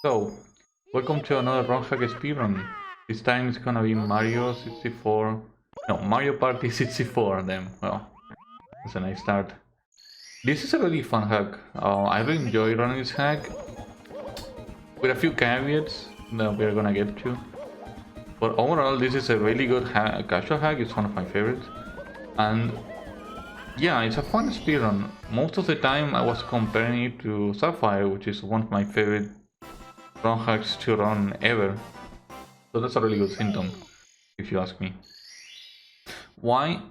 So, welcome to another ROM Hack speedrun. This time it's gonna be Mario 64. No, Mario Party 64 then. Well, that's a nice start. This is a really fun hack. I really enjoy running this hack with a few caveats that we're gonna get to. But overall, this is a really good casual hack. It's one of my favorites. And yeah, it's a fun speedrun. Most of the time I was comparing it to Sapphire, which is one of my favorite ROM hacks to run ever. So that's a really good symptom, if you ask me. Why?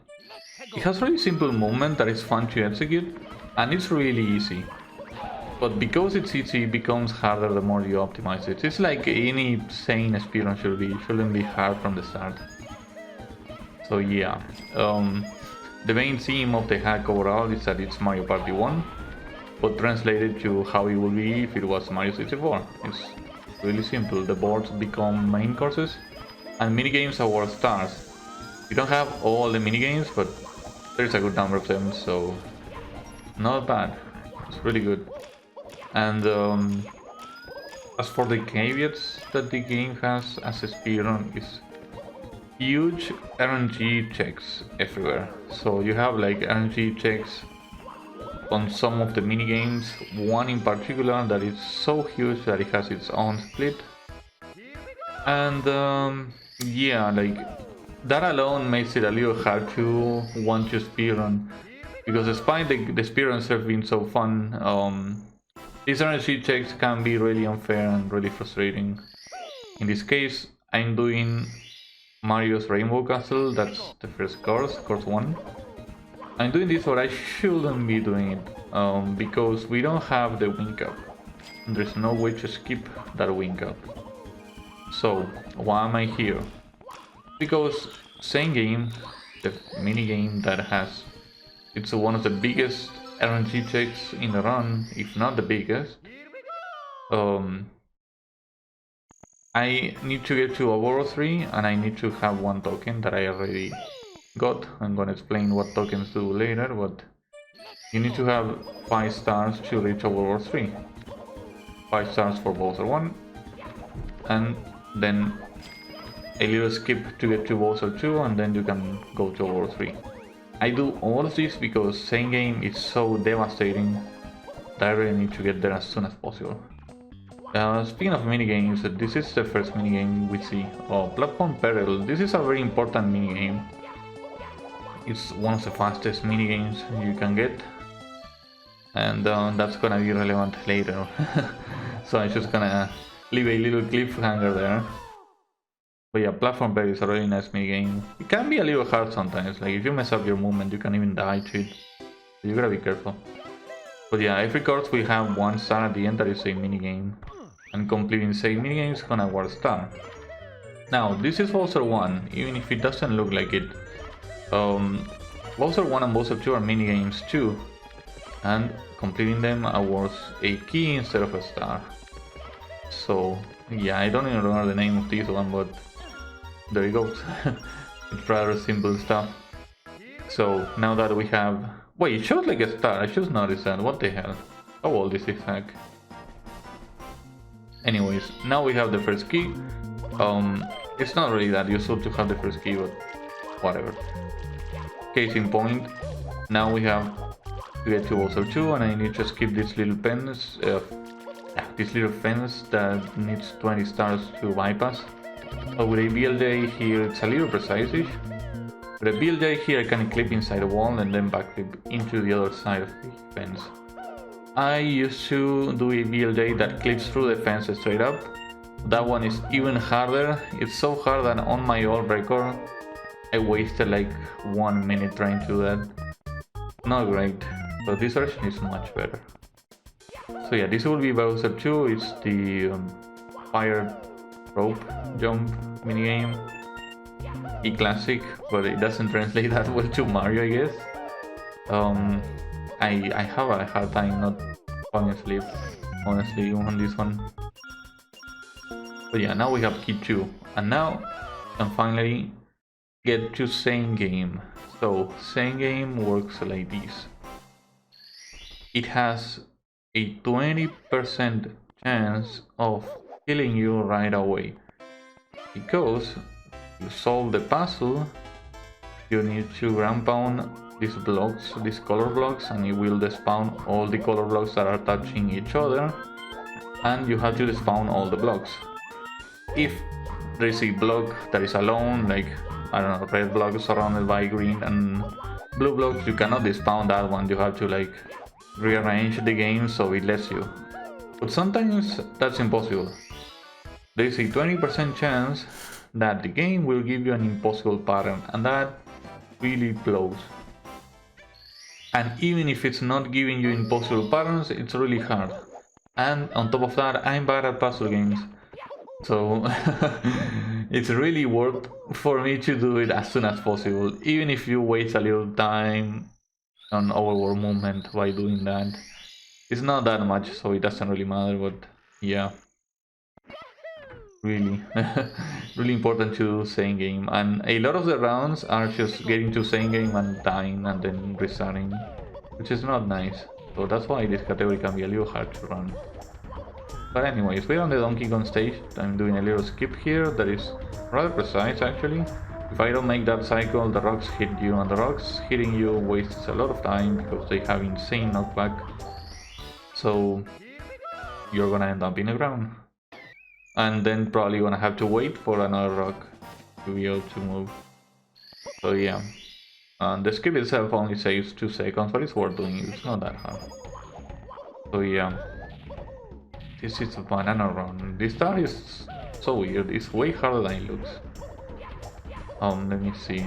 It has a really simple movement that is fun to execute, and it's really easy. But because it's easy, it becomes harder the more you optimize it. It's like any sane speedrun should be. It shouldn't be hard from the start. So yeah, the main theme of the hack overall is that it's Mario Party 1, but translated to how it would be if it was Mario 64. It's really simple. The boards become main courses, and minigames are worth stars. You don't have all the minigames, but there's a good number of them, so not bad. It's really good. And as for the caveats that the game has as a speedrun, is huge RNG checks everywhere. So you have like RNG checks on some of the minigames, one in particular that is so huge that it has its own split. And yeah, like that alone makes it a little hard to want to speedrun, because despite the speedruns have been so fun, these RNG checks can be really unfair and really frustrating. In this case, I'm doing Mario's Rainbow Castle. That's the first course 1. I'm doing this, but I shouldn't be doing it, because we don't have the wing up. There's no way to skip that wing up. So why am I here? Because same game, the mini game that has, it's one of the biggest RNG checks in the run, if not the biggest. I need to get to overworld 3, and I need to have one token that I already got. I'm gonna explain what tokens do later, but you need to have 5 stars to reach overworld 3. 5 stars for Bowser 1, and then a little skip to get to Bowser 2, and then you can go to overworld 3. I do all of this because same game is so devastating that I really need to get there as soon as possible. Speaking of minigames, this is the first minigame we see. Platform Peril. This is a very important minigame. It's one of the fastest minigames you can get, and that's gonna be relevant later. So I'm just gonna leave a little cliffhanger there. But yeah, Platform Peril is a really nice minigame. It can be a little hard sometimes, like if you mess up your movement you can even die to it. So you gotta be careful. But yeah, every course we have 1 star at the end that is a minigame, and completing same minigame is gonna award star. Now this is Bowser 1, even if it doesn't look like it. Bowser 1 and Bowser 2 are minigames too, and completing them awards a key instead of a star. So yeah, I don't even remember the name of this one, but there it goes. It's rather simple stuff. So now that we have... Wait, it shows like a star, I just noticed that, what the hell? How old is this hack? Anyways, now we have the first key. It's not really that useful to have the first key, but whatever. Case in point, now we have to get to Bowser 2, and I need to skip this little fence, that needs 20 stars to bypass. But with a BLJ here it's a little precise-ish. With a BLJ here I can clip inside a wall and then backflip into the other side of the fence. I used to do a BLJ that clips through the fence straight up. That one is even harder. It's so hard that on my old record I wasted like 1 minute trying to do that. Not great, but this version is much better. So yeah, this will be Bowser 2. It's the fire rope jump minigame. A classic, but it doesn't translate that well to Mario, I guess. I have a hard time not falling asleep, honestly, on this one. But yeah, now we have key 2, and now and finally get to same game. So same game works like this. It has a 20% chance of killing you right away. Because you solve the puzzle, you need to ground pound these blocks, these color blocks, and it will despawn all the color blocks that are touching each other, and you have to despawn all the blocks. If there is a block that is alone, like, I don't know, red block surrounded by green and blue blocks, you cannot despawn that one. You have to like rearrange the game so it lets you. But sometimes that's impossible. There is a 20% chance that the game will give you an impossible pattern, and that really blows. And even if it's not giving you impossible patterns, it's really hard. And on top of that, I'm bad at puzzle games. So it's really worth for me to do it as soon as possible. Even if you waste a little time on overworld movement by doing that. It's not that much, so it doesn't really matter, but yeah. Really, really important to same game. And a lot of the rounds are just getting to same game and dying and then restarting, which is not nice. So that's why this category can be a little hard to run. But anyways, we're on the Donkey Kong stage. I'm doing a little skip here that is rather precise actually. If I don't make that cycle, the rocks hit you, and the rocks hitting you wastes a lot of time because they have insane knockback. So you're gonna end up in the ground. And then probably gonna have to wait for another rock to be able to move. So yeah. And the skip itself only saves 2 seconds, but it's worth doing it. It's not that hard. So yeah. This is a banana run. This star is so weird. It's way harder than it looks. Let me see.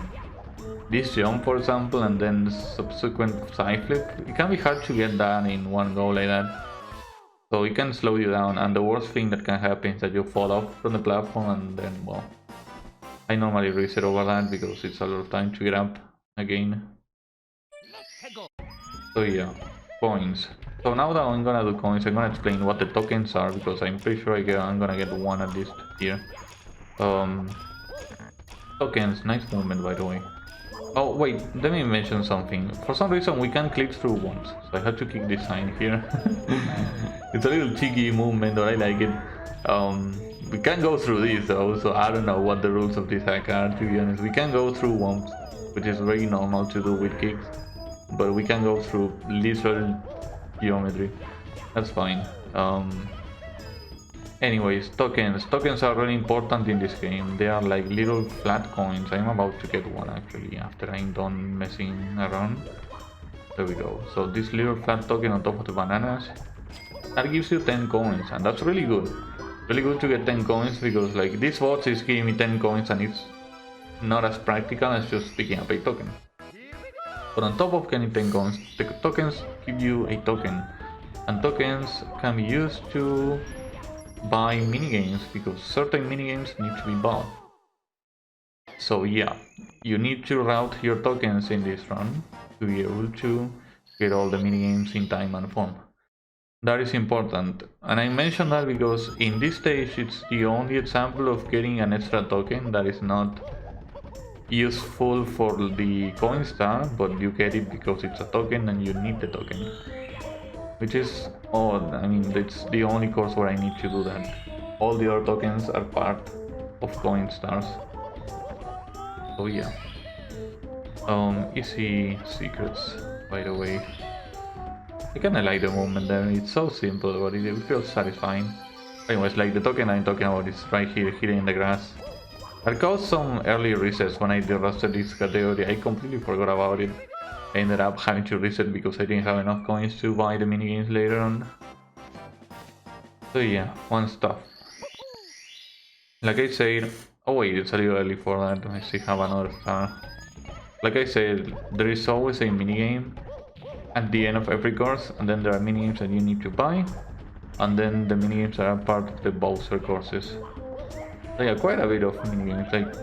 This jump, for example, and then the subsequent side flip. It can be hard to get that in one go like that. So it can slow you down, and the worst thing that can happen is that you fall off from the platform, and then, well, I normally reset over that because it's a lot of time to get up again. So yeah, coins. So now that I'm gonna do coins, I'm gonna explain what the tokens are, because I'm pretty sure I'm gonna get one at least here. Tokens, nice movement by the way. Oh wait, let me mention something. For some reason we can't click through ones, so I have to kick this sign here. It's a little cheeky movement, but I like it. We can't go through this though, so I don't know what the rules of this hack are, to be honest. We can go through ones, which is very normal to do with kicks, but we can go through literal geometry. That's fine. Anyways, tokens. Tokens are really important in this game. They are like little flat coins. I'm about to get one actually after I'm done messing around. There we go. So this little flat token on top of the bananas, that gives you 10 coins, and that's really good. Really good to get 10 coins, because like this box is giving me 10 coins and it's not as practical as just picking up a token. But on top of getting 10 coins, the tokens give you a token, and tokens can be used to buy minigames, because certain minigames need to be bought. So yeah, you need to route your tokens in this run to be able to get all the minigames in time and form. That is important, and I mention that because in this stage it's the only example of getting an extra token that is not useful for the coin star, but you get it because it's a token and you need the token. Which is odd. I mean, it's the only course where I need to do that. All the other tokens are part of coin stars. So yeah. Easy secrets, by the way. I kinda like the movement there. It's so simple, but it feels satisfying. Anyways, like the token I'm talking about is right here, hidden in the grass. I caused some early resets when I derusted this category. I completely forgot about it. I ended up having to reset because I didn't have enough coins to buy the minigames later on. So yeah, one stuff. Like I said, oh wait, it's a little early for that. I still have another star. Like I said, there is always a minigame at the end of every course, and then there are minigames that you need to buy, and then the minigames are part of the Bowser courses. So yeah, quite a bit of minigames. Like,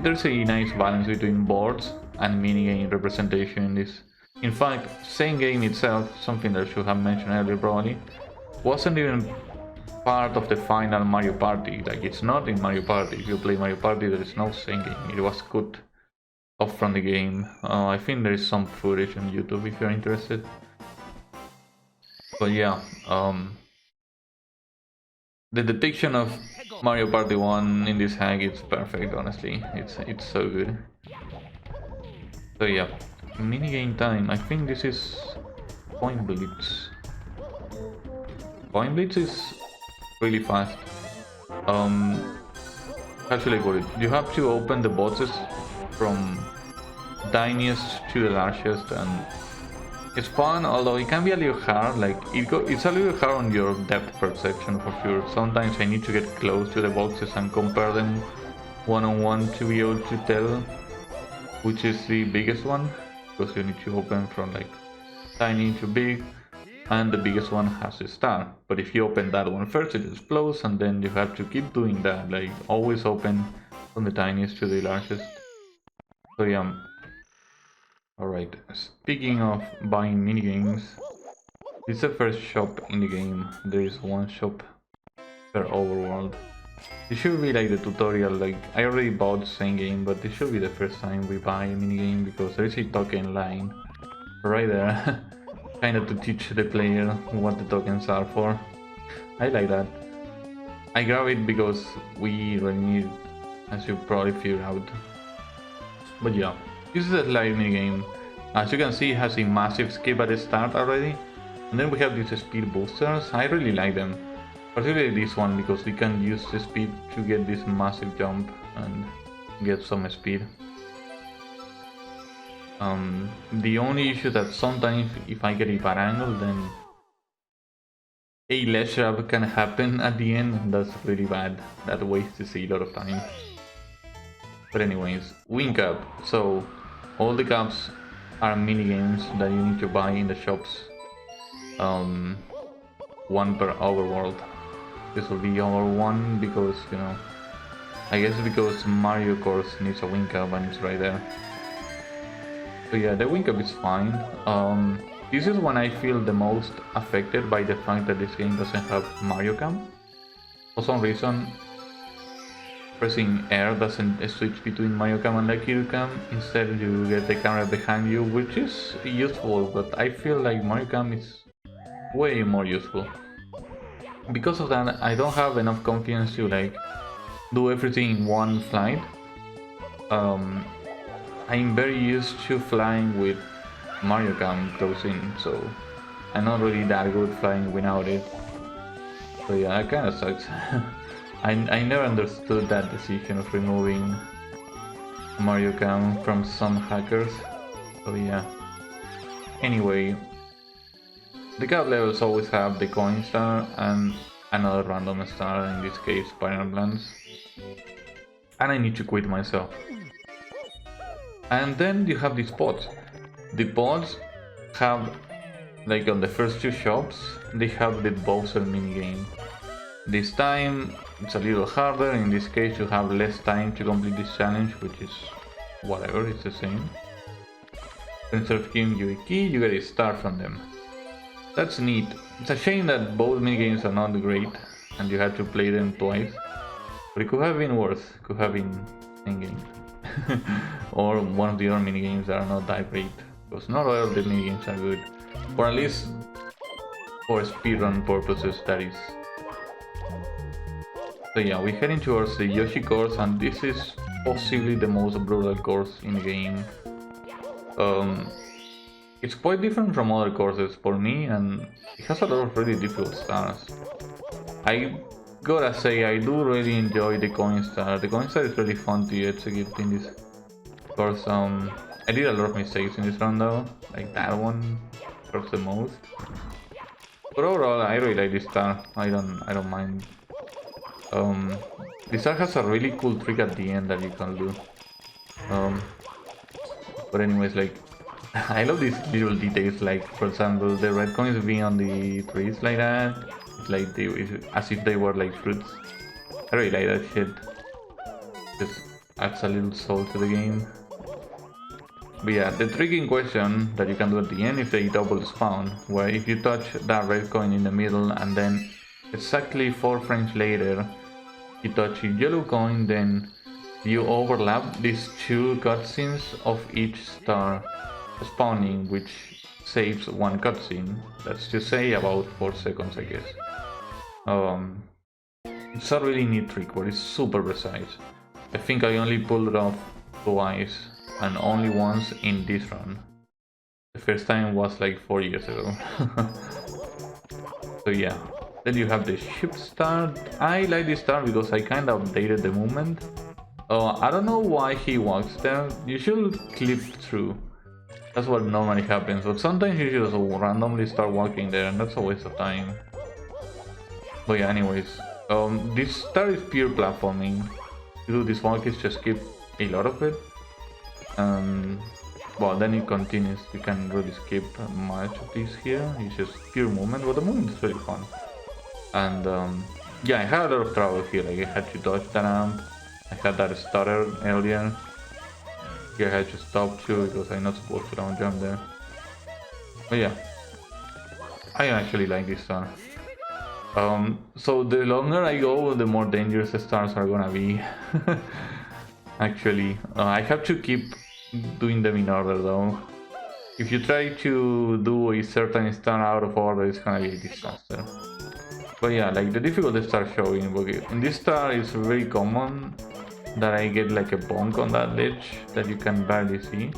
there's a nice balance between boards and minigame representation in this. In fact, same game itself, something that I should have mentioned earlier probably, wasn't even part of the final Mario Party. Like, it's not in Mario Party. If you play Mario Party, there is no same game. It was cut off from the game. I think there is some footage on YouTube if you're interested. But yeah, The detection of Mario Party 1 in this hack is perfect, honestly. It's so good. So yeah, minigame time. I think this is Point Blitz. Point Blitz is really fast. Actually good. You have to open the boxes from tiniest to the largest, and it's fun, although it can be a little hard. Like it's a little hard on your depth perception for sure. Sometimes I need to get close to the boxes and compare them one-on-one to be able to tell which is the biggest one, because you need to open from like tiny to big, and the biggest one has a star. But if you open that one first, it explodes, and then you have to keep doing that, like always open from the tiniest to the largest. So yeah. Alright, speaking of buying minigames, this is the first shop in the game. There is one shop per overworld. This should be like the tutorial. Like I already bought the same game, but this should be the first time we buy a minigame, because there is a token line right there. Kinda to teach the player what the tokens are for. I like that. I grab it because we really need, as you probably figured out. But yeah, this is a live minigame. As you can see, it has a massive skip at the start already. And then we have these speed boosters. I really like them. Particularly this one, because we can use the speed to get this massive jump and get some speed. The only issue that sometimes if I get a bad angle, then a ledge grab can happen at the end, and that's really bad. That wastes a lot of time. But anyways, win cup. So all the cups are minigames that you need to buy in the shops. One per overworld. This will be our one because, you know, I guess because Mario course needs a win cup and it's right there. So yeah, the win cup is fine. This is when I feel the most affected by the fact that this game doesn't have Mario Cam. For some reason, pressing air doesn't switch between Mario Cam and Kiryu Cam. Instead, you get the camera behind you, which is useful, but I feel like Mario Cam is way more useful. Because of that, I don't have enough confidence to like do everything in one flight. I'm very used to flying with Mario Cam close in, so I'm not really that good flying without it. So yeah, that kinda sucks. I never understood that decision of removing Mario Cam from some hackers. So yeah. Anyway, the cap levels always have the coin star and another random star, in this case Spiral Blends. And I need to quit myself. And then you have these pods. The pods have, like on the first two shops, they have the Bowser minigame. This time it's a little harder. In this case you have less time to complete this challenge, which is whatever, it's the same. Instead of giving you a key, you get a star from them. That's neat. It's a shame that both minigames are not great and you have to play them twice. But it could have been worse. It could have been endgame. Or one of the other minigames that are not that great. Because not all of the minigames are good. Or at least for speedrun purposes, that is. So yeah, we're heading towards the Yoshi course, and this is possibly the most brutal course in the game. It's quite different from other courses for me, and it has a lot of really difficult stars. I gotta say, I do really enjoy the coin star. The coin star is really fun to execute in this course. I did a lot of mistakes in this run though, like that one hurts the most. But overall, I really like this star. I don't mind. This star has a really cool trick at the end that you can do. But anyways, like, I love these little details, like for example the red coins being on the trees like that. It's like as if they were like fruits. I really like that shit. Just adds a little soul to the game. But yeah, the trick in question that you can do at the end is the double spawn, where if you touch that red coin in the middle and then exactly 4 frames later you touch a yellow coin, then you overlap these 2 cutscenes of each star spawning, which saves 1 cutscene. That's to say about 4 seconds, I guess. It's a really neat trick, but it's super precise. I think I only pulled it off twice, and only once in this run. The first time was like 4 years ago. So yeah. Then you have the ship start. I like this start because I kind of updated the movement. I don't know why he walks there. You should clip through. That's what normally happens, but sometimes you just randomly start walking there, and that's a waste of time. But yeah, anyways, this start is pure platforming. You do this walk is just skip a lot of it. Well, then it continues. You can really skip much of this here. It's just pure movement, but the movement is really fun. And yeah, I had a lot of trouble here. Like I had to dodge that ramp. I had that stutter earlier. Here I had to stop too because I'm not supposed to down jump there. But yeah, I actually like this star. So the longer I go, the more dangerous the stars are gonna be. Actually, I have to keep doing them in order though. If you try to do a certain star out of order, it's gonna be a disaster. But yeah, like the difficulty starts showing. In this star, it's very common that I get like a bonk on that ledge that you can barely see.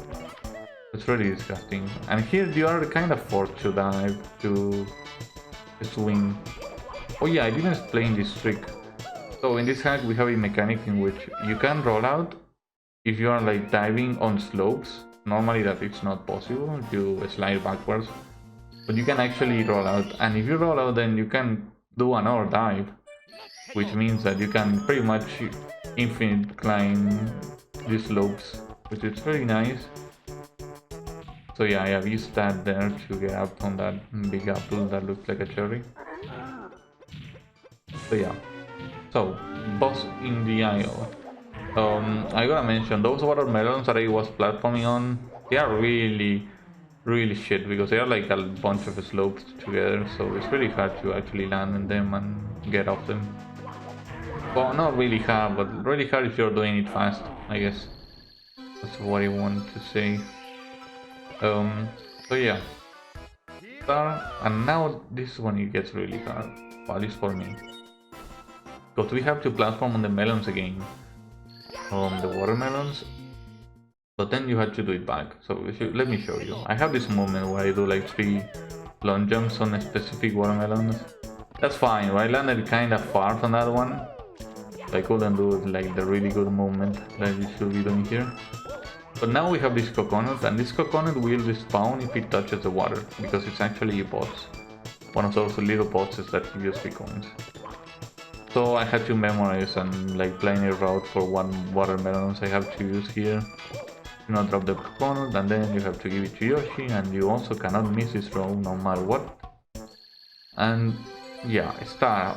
It's really disgusting. And here you are kind of forced to dive to swing. Oh yeah, I didn't explain this trick. So in this hack we have a mechanic in which you can roll out if you are like diving on slopes. Normally that it's not possible if you slide backwards. But you can actually roll out, and if you roll out then you can do another dive, which means that you can pretty much infinite climb these slopes, which is very nice. So yeah, I have used that there to get up on that big apple that looks like a cherry. So yeah, so boss in the aisle. I gotta mention those watermelons that I was platforming on. They are really shit because they are like a bunch of slopes together, so it's really hard to actually land in them and get off them. Well, not really hard, but really hard if you're doing it fast, I guess. That's what I want to say. So yeah. And now this is when it gets really hard, well, at least for me. Because we have to platform on the melons again. The watermelons. But then you have to do it back. So let me show you. I have this moment where I do like 3 long jumps on a specific watermelons. That's fine, right? I landed kind of far from that one. I couldn't do like the really good movement that you should be doing here. But now we have this coconut, and this coconut will respawn if it touches the water, because it's actually a boss. One of those little bosses that give you 3 coins. So I had to memorize and like plan a route for 1 watermelons I have to use here. Do not drop the coconut, and then you have to give it to Yoshi, and you also cannot miss this row no matter what. And yeah,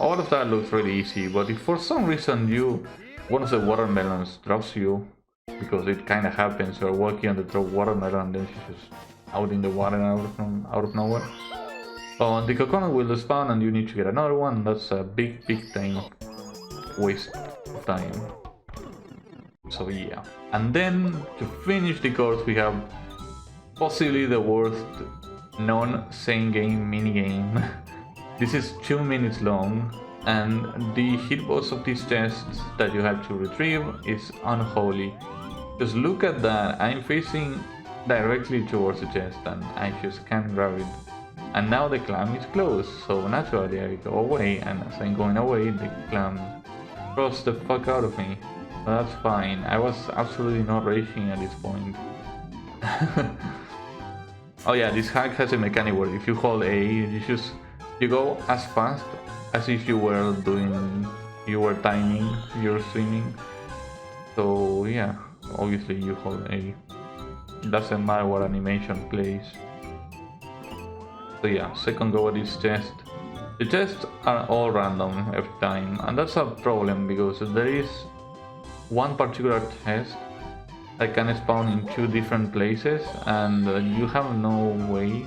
all of that looks really easy, but if for some reason one of the watermelons drops you, because it kind of happens, you're walking on the drop watermelon and then she's just out in the water out of nowhere. The coconut will respawn and you need to get another one. That's a big time waste of time. So yeah, and then to finish the course we have possibly the worst non-same game minigame. This is 2 minutes long, and the hitbox of these chests that you have to retrieve is unholy. Just look at that, I'm facing directly towards the chest and I just can't grab it. And now the clam is closed, so naturally I go away, and as I'm going away the clam throws the fuck out of me. But that's fine, I was absolutely not raging at this point. Oh yeah, this hack has a mechanic where if you hold A, you go as fast as if you were timing your swimming. So yeah, obviously you hold A. It doesn't matter what animation plays. So yeah, second go at this chest. The chests are all random every time, and that's a problem because there is one particular chest that can spawn in 2 different places, and you have no way.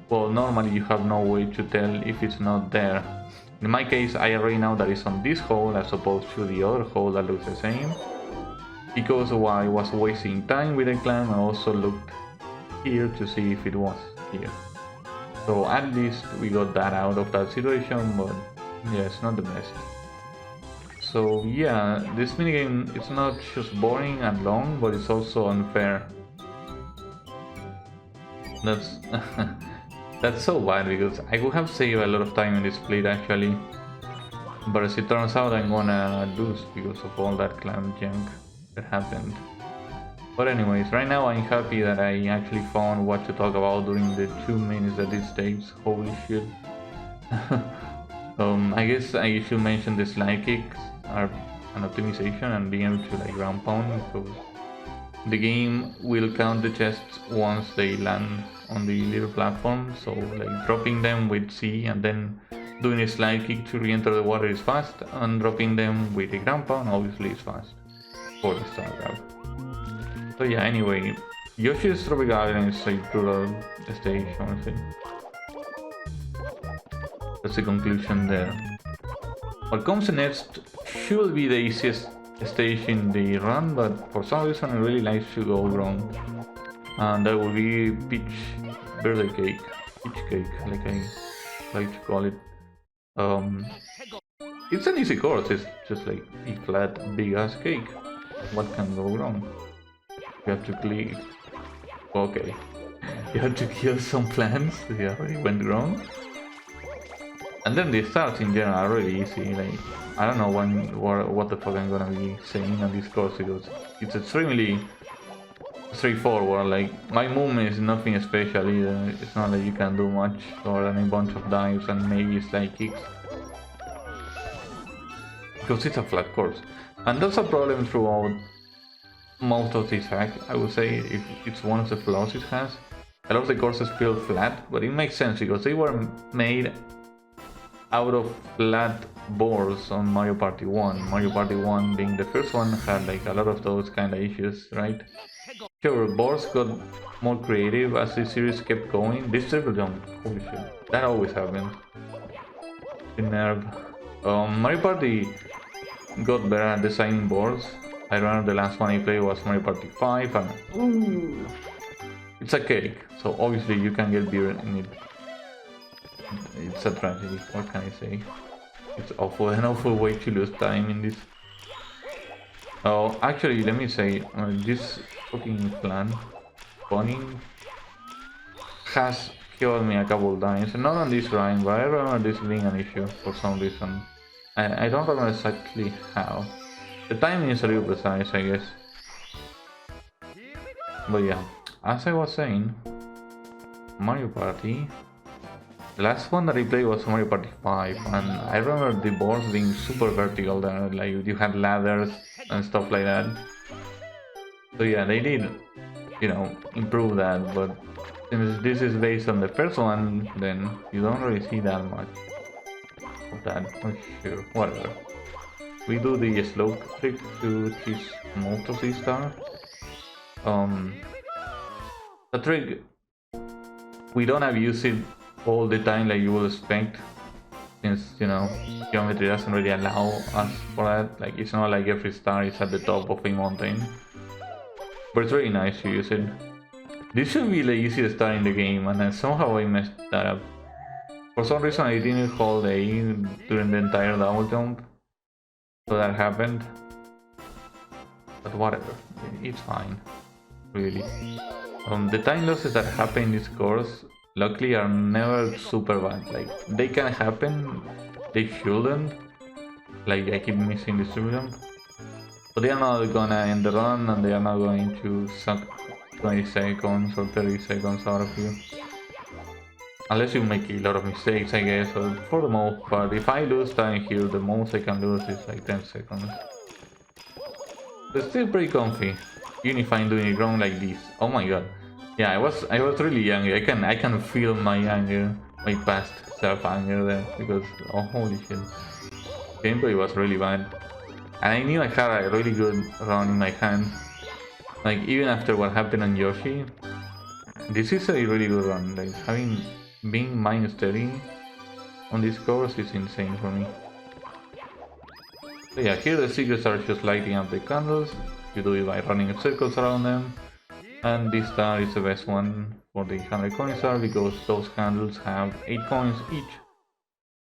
Well, normally you have no way to tell if it's not there. In my case, I already know that it's on this hole as opposed to the other hole that looks the same. Because while I was wasting time with the clam, I also looked here to see if it was here. So at least we got that out of that situation, but yeah, it's not the best. So yeah, this minigame is not just boring and long, but it's also unfair. That's that's so bad because I would have saved a lot of time in this split actually. But as it turns out, I'm gonna lose because of all that clan junk that happened. But anyways, right now I'm happy that I actually found what to talk about during the 2 minutes that this takes. Holy shit. I guess I should mention the slide kicks are an optimization and being able to like ground pound, because the game will count the chests once they land on the little platform, so like dropping them with C and then doing a slide kick to re-enter the water is fast, and dropping them with a ground pound obviously is fast for the star grab. So yeah, anyway, Yoshi's Tropical Island is a brutal stage, honestly. That's the conclusion there. What comes next should be the easiest stage in the run, but for some reason I really like to go wrong. And that will be Peach Birthday Cake. Peach Cake, like I like to call it. It's an easy course, it's just like a flat, big ass cake. What can go wrong? You have to click. Okay. You have to kill some plants. Yeah, it went wrong. And then the stars in general are really easy. Like, I don't know what the fuck I'm gonna be saying on this course, because it's extremely straightforward. Like, my movement is nothing special either. It's not like you can do much or a bunch of dives and maybe slide kicks, because it's a flat course. And that's a problem throughout most of this hack. I would say if it's one of the flaws it has. A lot of the courses feel flat, but it makes sense because they were made out of flat boards on Mario Party 1. Mario Party 1 being the first one had like a lot of those kind of issues, right? Sure, boards got more creative as the series kept going. This triple jump, holy shit, that always happens. The nerve. Mario Party got better at designing boards. I remember the last one I played was Mario Party 5 and ooh, it's a cake, so obviously you can get beer in it. It's a tragedy, what can I say? It's awful, an awful way to lose time in this. Oh, actually, let me say, this fucking plan, spawning, has killed me a couple times. Not on this rhyme, but I remember this being an issue for some reason. I don't remember exactly how. The timing is a little precise, I guess. But yeah, as I was saying, Mario Party. The last one that I played was Mario Party 5, and I remember the boards being super vertical there, like you had ladders and stuff like that. So yeah, they did, you know, improve that, but since this is based on the first one, then you don't really see that much of that. Oh, sure, whatever. We do the slope trick to choose most of the star. The trick, we don't abuse it all the time like you would expect, since, you know, geometry doesn't really allow us for that. Like, it's not like every star is at the top of a mountain, but it's really nice to use it. This should be the easiest star in the game, and then somehow I messed that up. For some reason I didn't hold A during the entire double jump, so that happened. But whatever, it's fine, really. The time losses that happen in this course, luckily, are never super bad. Like, they can happen, they shouldn't. Like, I keep missing this jump, but they are not gonna end the run, and they are not going to suck 20 seconds or 30 seconds out of you. Unless you make a lot of mistakes, I guess, or for the most part. If I lose time here, the most I can lose is like 10 seconds. It's still pretty comfy, even if I'm doing it wrong like this. Oh my god. Yeah, I was really young. I can feel my anger, my past self anger there, because oh holy shit, gameplay was really bad, and I knew I had a really good run in my hands. Like, even after what happened on Yoshi, this is a really good run. Like, being -30 on this course is insane for me. So yeah, here the secrets are just lighting up the candles. You do it by running circles around them. And this star is the best one for the 100 coin star, because those candles have 8 coins each.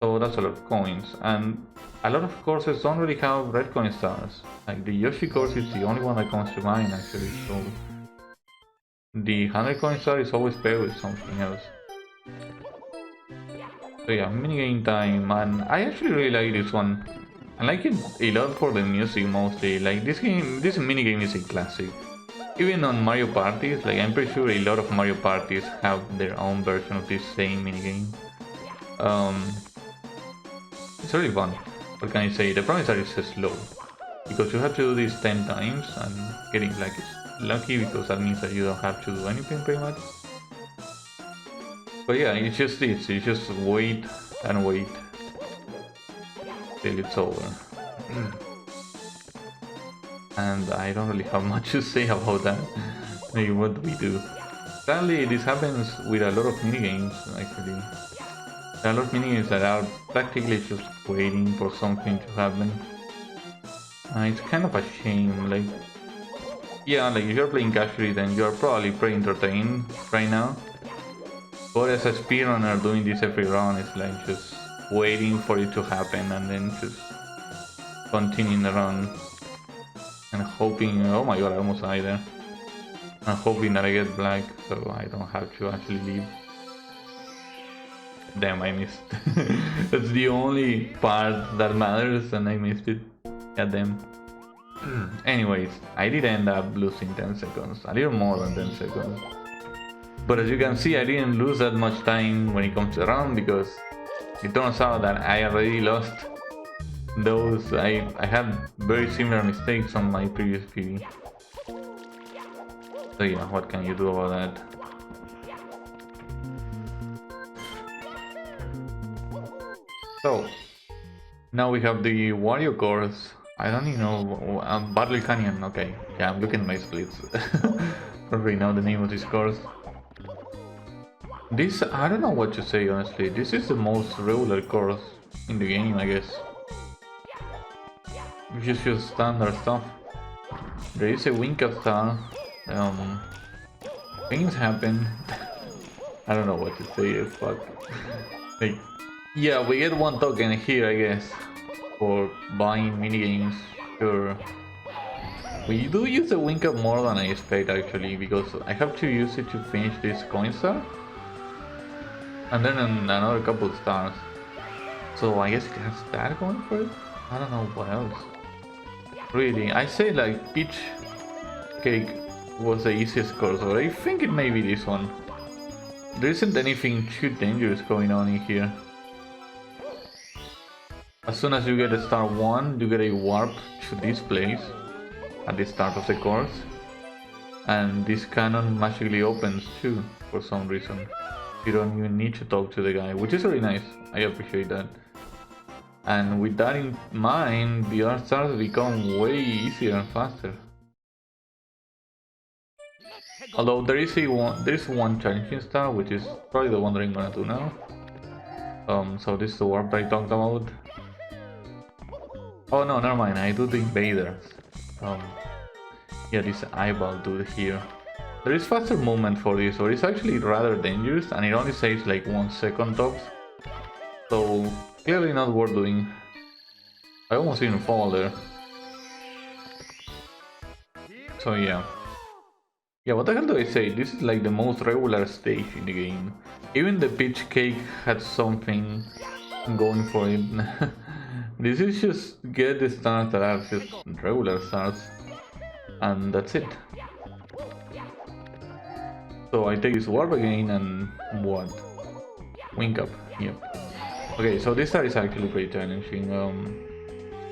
So that's a lot of coins, and a lot of courses don't really have red coin stars. Like the Yoshi course is the only one that comes to mind actually, so the 100 coin star is always paired with something else. So yeah, minigame time, and I actually really like this one. I like it a lot for the music mostly. Like this minigame is a classic. Even on Mario parties, like I'm pretty sure a lot of Mario parties have their own version of this same minigame. It's really fun. What can I say? The problem is that it's slow. Because you have to do this 10 times and getting like lucky because that means that you don't have to do anything pretty much. But yeah, it's just this. You just wait and wait till it's over. And I don't really have much to say about that. Maybe what do we do? Sadly, this happens with a lot of minigames actually. There are a lot of minigames that are practically just waiting for something to happen. It's kind of a shame, like... Yeah, like if you're playing casually then you're probably pretty entertained right now. But as a speedrunner doing this every run, it's like just waiting for it to happen and then just continuing the run. And hoping... Oh my god, I almost died there. I'm hoping that I get black so I don't have to actually leave. Damn, I missed. That's the only part that matters and I missed it. God damn. Anyways, I did end up losing 10 seconds. A little more than 10 seconds. But as you can see, I didn't lose that much time when it comes to the round because it turns out that I already lost those. I had very similar mistakes on my previous PV. So yeah, what can you do about that? So, now we have the Wario course. I don't even know, Battle Canyon, okay. Yeah, I'm looking at my splits. Probably know the name of this course. This, I don't know what to say honestly. This is the most regular course in the game, I guess. Which is just standard stuff. There is a wink up star. Things happen. I don't know what to say, fuck. Like, yeah, we get one token here, I guess, for buying minigames. Sure. We do use the wink up more than I expect actually, because I have to use it to finish this coin star. And then another couple stars. So I guess it has that going for it? I don't know what else. Really, I say like Peach Cake was the easiest course, but I think it may be this one. There isn't anything too dangerous going on in here. As soon as you get a star 1, you get a warp to this place at the start of the course. And this cannon magically opens too, for some reason. You don't even need to talk to the guy, which is really nice. I appreciate that. And with that in mind, the other stars become way easier and faster. Although there is one challenging star, which is probably the one that I'm gonna do now. So this is the warp that I talked about. Oh no, never mind, I do the invaders. Yeah, this eyeball dude here. There is faster movement for this, or it's actually rather dangerous, and it only saves like 1 second tops. So, clearly not worth doing. I almost didn't fall there. So yeah. Yeah, what the hell do I say? This is like the most regular stage in the game. Even the Peach Cake had something going for it. This is just get the stars that are just regular stars. And that's it. So I take this warp again and what? Wink up, yep. Okay, so this star is actually pretty challenging.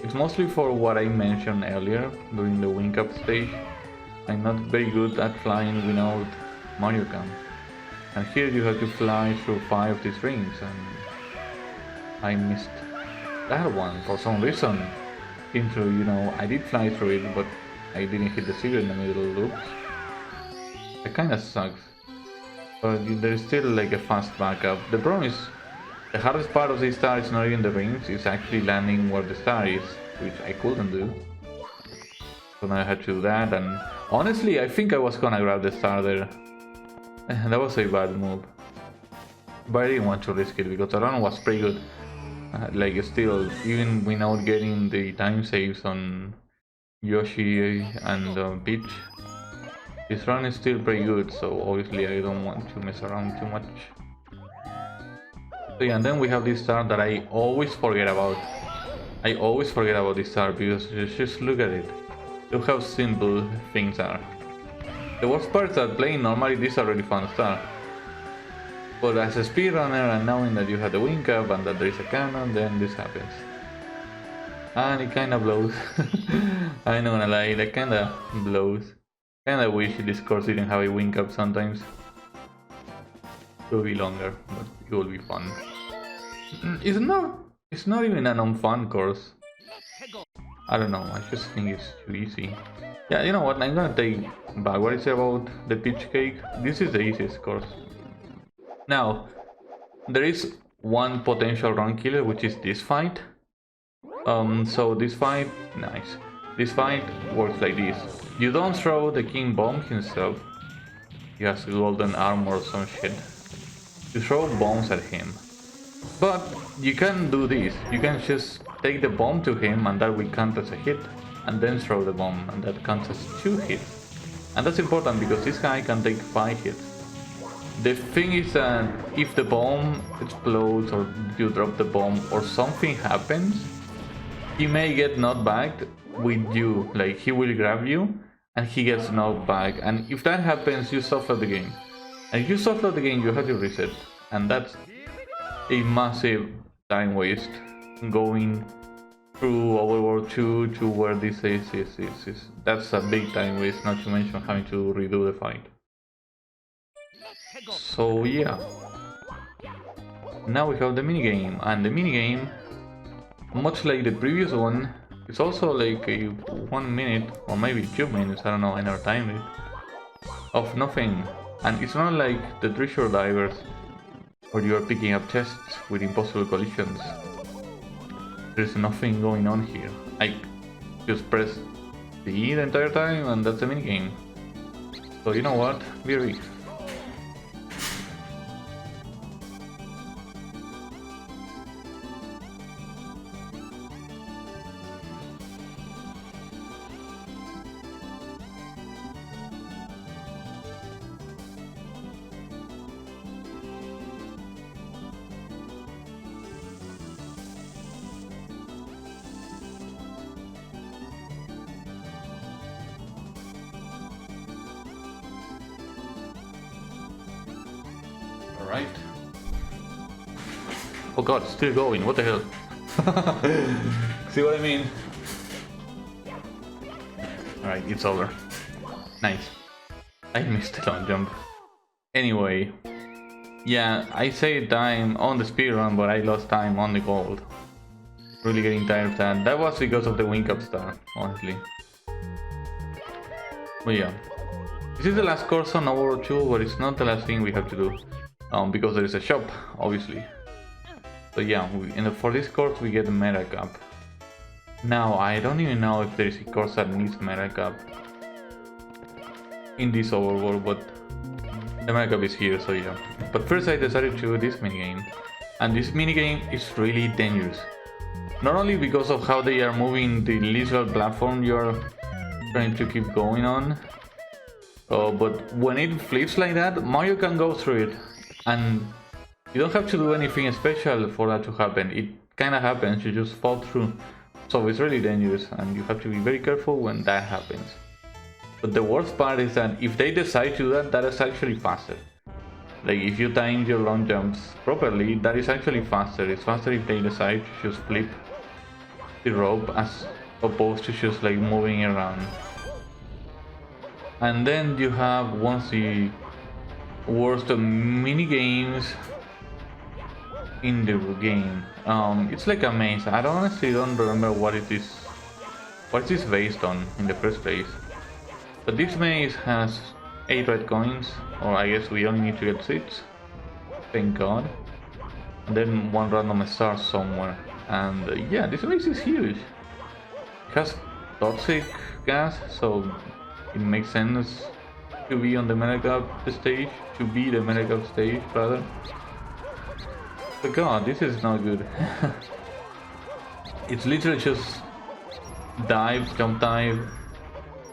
It's mostly for what I mentioned earlier during the wink up stage. I'm not very good at flying without Mario Cam. And here you have to fly through 5 of these rings and I missed that one for some reason. I did fly through it, but I didn't hit the zero in the middle. Oops. That kinda sucks. But there's still like a fast backup. The problem is, the hardest part of this star is not even the rings, it's actually landing where the star is, which I couldn't do. So now I had to do that, and honestly I think I was gonna grab the star there. That was a bad move. But I didn't want to risk it because the run was pretty good. Like still, even without getting the time saves on Yoshi and Peach, this run is still pretty good, so obviously I don't want to mess around too much. So yeah, and then we have this star that I always forget about. I always forget about this star because just look at it. Look how simple things are. The worst part is that playing normally this is a really fun star. But as a speedrunner and knowing that you have the wing cap and that there is a cannon, then this happens. And it kinda blows. I'm not gonna lie, that kinda blows. Kinda wish this course didn't have a wing cap sometimes. It will be longer, but it will be fun. It's not even an unfun course. I don't know, I just think it's too easy. Yeah, you know what, I'm gonna take back what I said about the peach cake. This is the easiest course. Now, there is one potential run killer, which is this fight. So this fight, nice. This fight works like this. You don't throw the king bomb himself. He has golden armor or some shit. You throw bombs at him. But you can do this. You can just take the bomb to him and that will count as a hit. And then throw the bomb and that counts as 2 hits. And that's important because this guy can take 5 hits. The thing is that if the bomb explodes or you drop the bomb or something happens, he may get knocked back with you, like he will grab you and he gets knocked back, and if that happens you suffer the game. And if you suffer the game you have to reset, and that's a massive time waste going through Overworld 2 to where this is. That's a big time waste, not to mention having to redo the fight. So yeah, now we have the minigame, and the minigame, much like the previous one, it's also like a 1 minute or maybe 2 minutes, I don't know, I never timed it, of nothing. And it's not like the treasure divers where you are picking up chests with impossible collisions. There's nothing going on here. I just press the entire time and that's the minigame. So you know what, be ready. Alright. Oh god, it's still going, what the hell? See what I mean? Alright, it's over. Nice. I missed the long jump. Anyway. Yeah, I saved time on the speedrun, but I lost time on the gold. Really getting tired of that. That was because of the wing up star, honestly. But yeah. This is the last course on Overworld 2, but it's not the last thing we have to do. Because there is a shop, obviously. So yeah, for this course we get a meta cup. Now, I don't even know if there is a course that needs meta cup in this Overworld, but the meta cup is here, so yeah. But first I decided to do this minigame. And this minigame is really dangerous. Not only because of how they are moving the literal platform you are trying to keep going on, but when it flips like that, Mario can go through it. And you don't have to do anything special for that to happen. It kinda happens, you just fall through. So it's really dangerous and you have to be very careful when that happens. But the worst part is that if they decide to do that, that is actually faster. Like if you time your long jumps properly, that is actually faster. It's faster if they decide to just flip the rope as opposed to just like moving around. And then you have once the worst mini games in the game. It's like a maze. I honestly don't remember what it is based on in the first place. But this maze has 8 red coins, or I guess we only need to get 6. Thank god. And then 1 random star somewhere. And yeah, this maze is huge. It has toxic gas, so it makes sense to be on the Metacup stage, to be the Metacup stage rather. But god, this is not good. It's literally just dive, jump dive,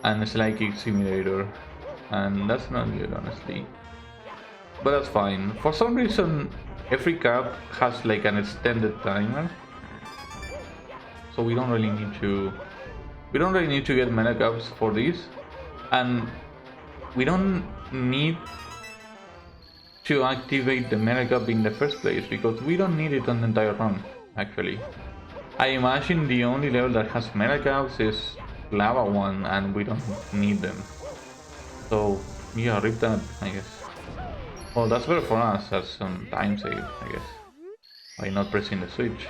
and it's like a simulator, and that's not good, honestly. But that's fine. For some reason, every cap has like an extended timer, so we don't really need to. We don't really need to get meta caps for this, and we don't need to activate the meta cap in the first place because we don't need it on the entire run. Actually, I imagine the only level that has meta caps is Lava one, and we don't need them. So yeah, rip that, I guess. Well, that's better for us. That's some time save, I guess, by not pressing the switch.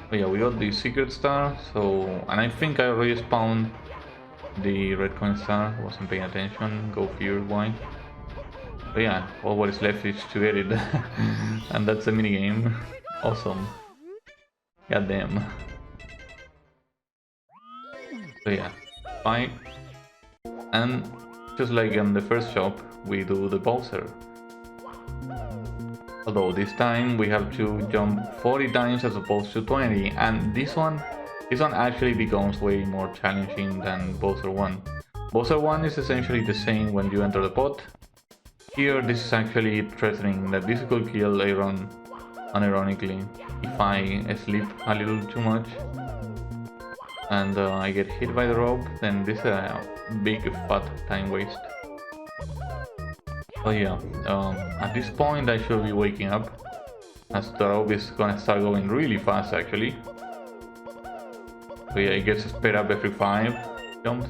But yeah, we got the secret star, so, and I think I already spawned the red coin star, wasn't paying attention, go figure why. But yeah, all what is left is to get it, and that's the minigame. Awesome. God damn. So yeah, fight, and just like in the first shop, we do the Bowser. Although this time we have to jump 40 times as opposed to 20, and this one actually becomes way more challenging than Bowser 1. Bowser 1 is essentially the same when you enter the pot. Here this is actually threatening that this could kill Aaron unironically if I sleep a little too much and I get hit by the rope, then this is a big fat time waste. Oh yeah, at this point I should be waking up, as the rope is gonna start going really fast actually. So yeah, it gets sped up every 5 jumps.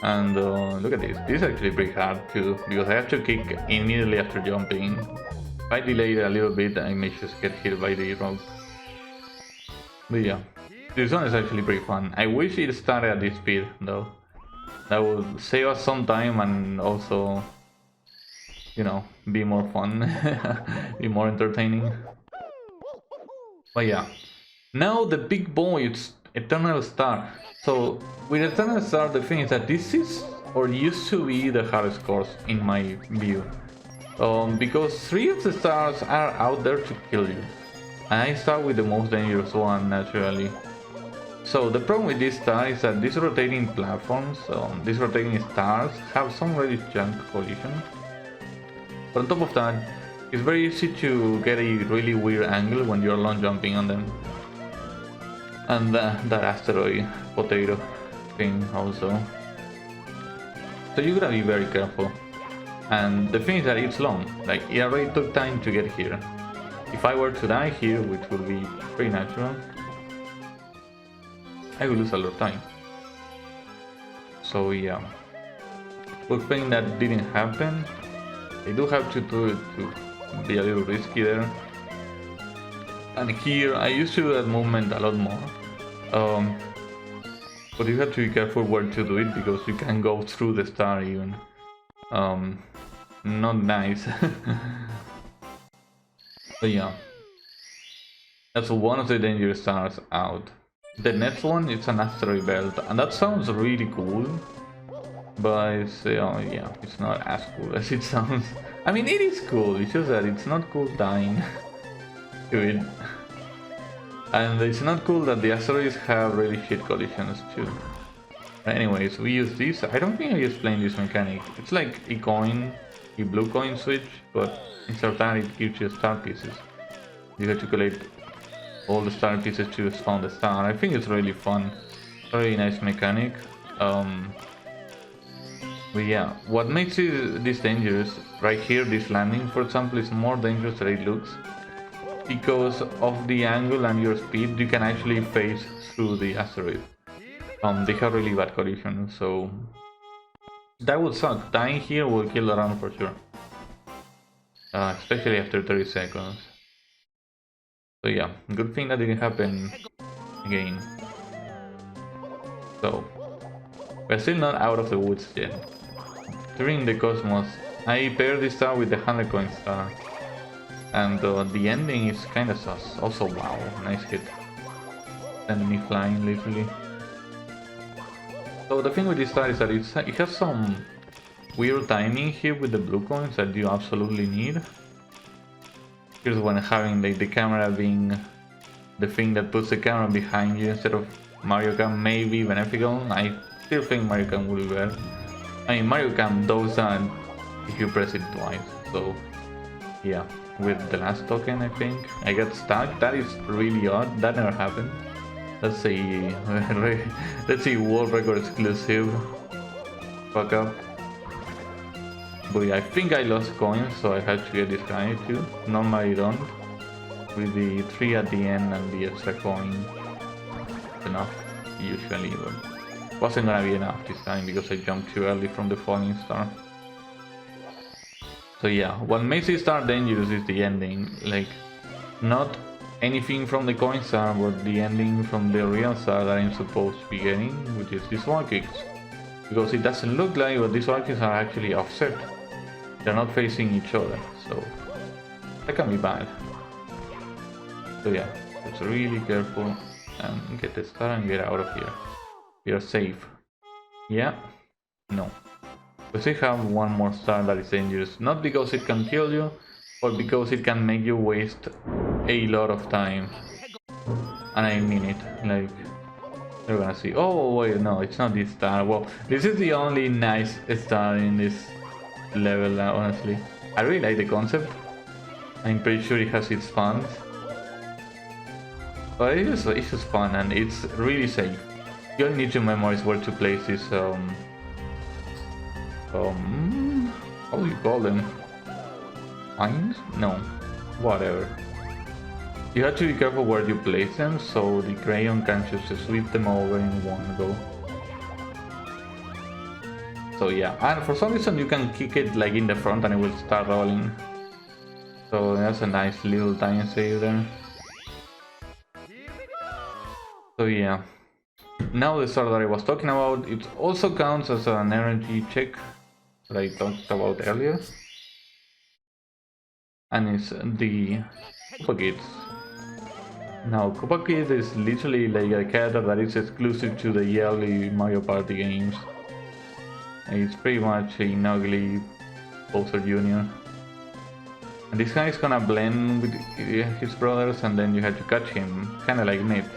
And look at this, this is actually pretty hard too, because I have to kick immediately after jumping. If I delay it a little bit, I may just get hit by the rope. But yeah, this one is actually pretty fun. I wish it started at this speed though. That would save us some time and also, you know, be more fun, be more entertaining. But yeah, now the big boy, it's Eternal Star. So with Eternal Star, the thing is that this is, or used to be, the hardest course in my view. Because 3 of the stars are out there to kill you. And I start with the most dangerous one, naturally. So the problem with this star is that these rotating platforms, these rotating stars, have some really junk collision. But on top of that, it's very easy to get a really weird angle when you're long jumping on them. And that asteroid potato thing also. So you gotta be very careful. And the thing is that it's long, like it already took time to get here. If I were to die here, which would be pretty natural, I would lose a lot of time. So yeah, hoping that didn't happen. I do have to do it to be a little risky there. And here, I used to do that movement a lot more. But you have to be careful where to do it, because you can go through the star even. Not nice. But yeah, that's one of the dangerous stars out. The next one is an asteroid belt, and that sounds really cool. But it's, yeah, it's not as cool as it sounds. I mean, it is cool, it's just that it's not cool dying to it. And it's not cool that the asteroids have really shit collisions too. Anyways, we use this. I don't think I explained this mechanic. It's like a coin, a blue coin switch, but instead of that it gives you star pieces. You have to collect all the star pieces to spawn the star. I think it's really fun. Very nice mechanic. But yeah, what makes this dangerous, right here, this landing for example, is more dangerous than it looks. Because of the angle and your speed, you can actually phase through the asteroid. They have really bad collision, so that would suck. Dying here will kill the run for sure. Especially after 30 seconds. So yeah, good thing that didn't happen again. So, we're still not out of the woods yet. During the Cosmos, I paired this star with the 100 coin star. And the ending is kinda sus. Also, wow, nice hit. Send me flying, literally. So the thing with this star is that it has some weird timing here with the blue coins that you absolutely need. Here's when having like the camera being the thing that puts the camera behind you instead of Mario Kart may be beneficial. I still think Mario Kart will be better. I mean, Mario Kart does that if you press it twice, so yeah. With the last token, I think I got stuck. That is really odd. That never happened. Let's see. Let's see. World record exclusive. Fuck up. But yeah, I think I lost coins, so I had to get this guy too. Normally I don't. With the 3 at the end and the extra coin, it's enough usually, but wasn't gonna be enough this time because I jumped too early from the falling star. So yeah, what makes this star dangerous is the ending. Like, not anything from the coin star, but the ending from the real star that I'm supposed to be getting, which is these wall kicks. Because it doesn't look like, but these wall kicks are actually offset. They're not facing each other, so that can be bad. So yeah, just really careful and get the star and get out of here. We are safe. Yeah? No. We still have one more star that is dangerous, not because it can kill you, but because it can make you waste a lot of time. And I mean it, like, you're gonna see. Oh wait, no, it's not this star. Well, this is the only nice star in this level, honestly. I really like the concept. I'm pretty sure it has its fans. But it's just fun and it's really safe. You only need to memorize where to place this, how do you call them? Mines? No, whatever. You have to be careful where you place them, so the crayon can just sweep them over in one go. So yeah, and for some reason you can kick it like in the front and it will start rolling. So that's a nice little time save there. So yeah, now the star that I was talking about, it also counts as an energy check that I talked about earlier. And it's the Koopa Kids. Now, Koopa Kids is literally like a character that is exclusive to the early Mario Party games. It's pretty much an ugly Bowser Jr. And this guy is gonna blend with his brothers and then you have to catch him, kinda like Mips.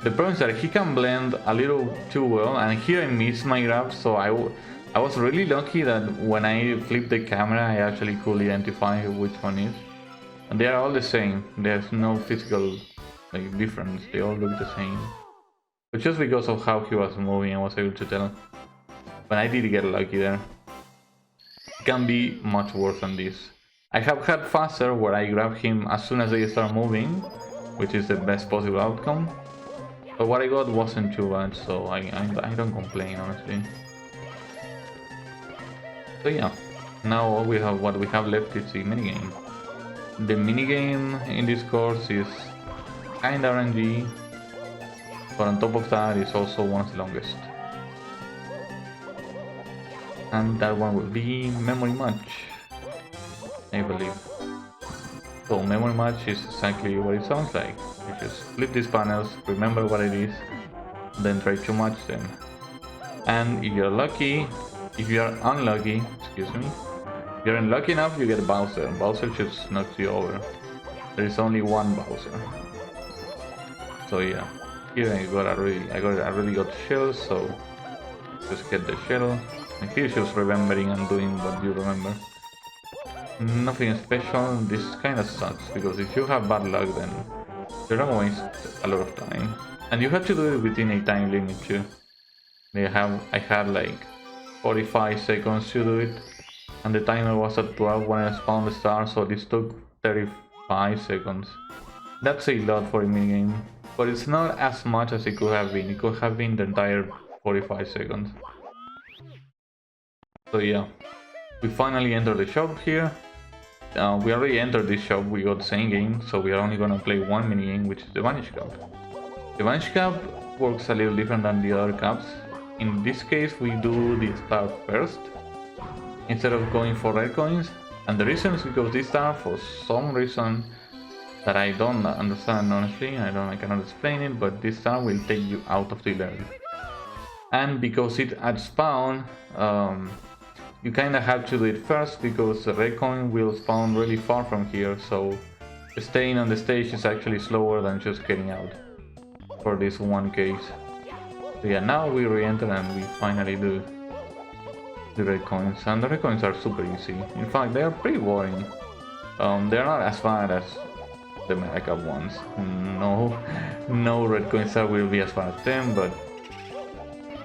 The problem is that he can blend a little too well, and here I missed my grab, so I was really lucky that when I flipped the camera I actually could identify which one is. And they are all the same, there's no physical difference, they all look the same. But just because of how he was moving I was able to tell. But I did get lucky there. It can be much worse than this. I have had faster where I grab him as soon as they start moving, which is the best possible outcome. But what I got wasn't too bad, so I don't complain, honestly. So yeah, now what we have left is the minigame. The minigame in this course is kinda RNG, but on top of that it's also one of the longest. And that one will be Memory Match, I believe. So Memory Match is exactly what it sounds like. You just flip these panels, remember what it is, then try to match them. And if you're lucky, if you are unlucky, excuse me, if you're unlucky enough, you get Bowser. Bowser just knocks you over. There is only one Bowser. So yeah, here I really got shell, so just get the shell. And here's just remembering and doing what you remember. Nothing special. This kinda sucks because if you have bad luck, then you're gonna waste a lot of time. And you have to do it within a time limit too. I had like 45 seconds to do it, and the timer was at 12 when I spawned the star, so this took 35 seconds. That's a lot for a minigame, but it's not as much as it could have been. It could have been the entire 45 seconds. So yeah, we finally entered the shop here. We already entered this shop, we got the same game, so we are only gonna play one minigame, which is the Vanish Cup. The Vanish Cup works a little different than the other cups. In this case, we do the star first, instead of going for red coins. And the reason is because this star, for some reason that I don't understand honestly, I cannot explain it, but this star will take you out of the level. And because it at spawn, you kinda have to do it first because the red coin will spawn really far from here, so staying on the stage is actually slower than just getting out for this one case. So yeah, now we re-enter and we finally do the red coins, and the red coins are super easy. In fact, they are pretty boring. They're not as fun as the Mega Cup ones. No red coins that will be as fun as them, but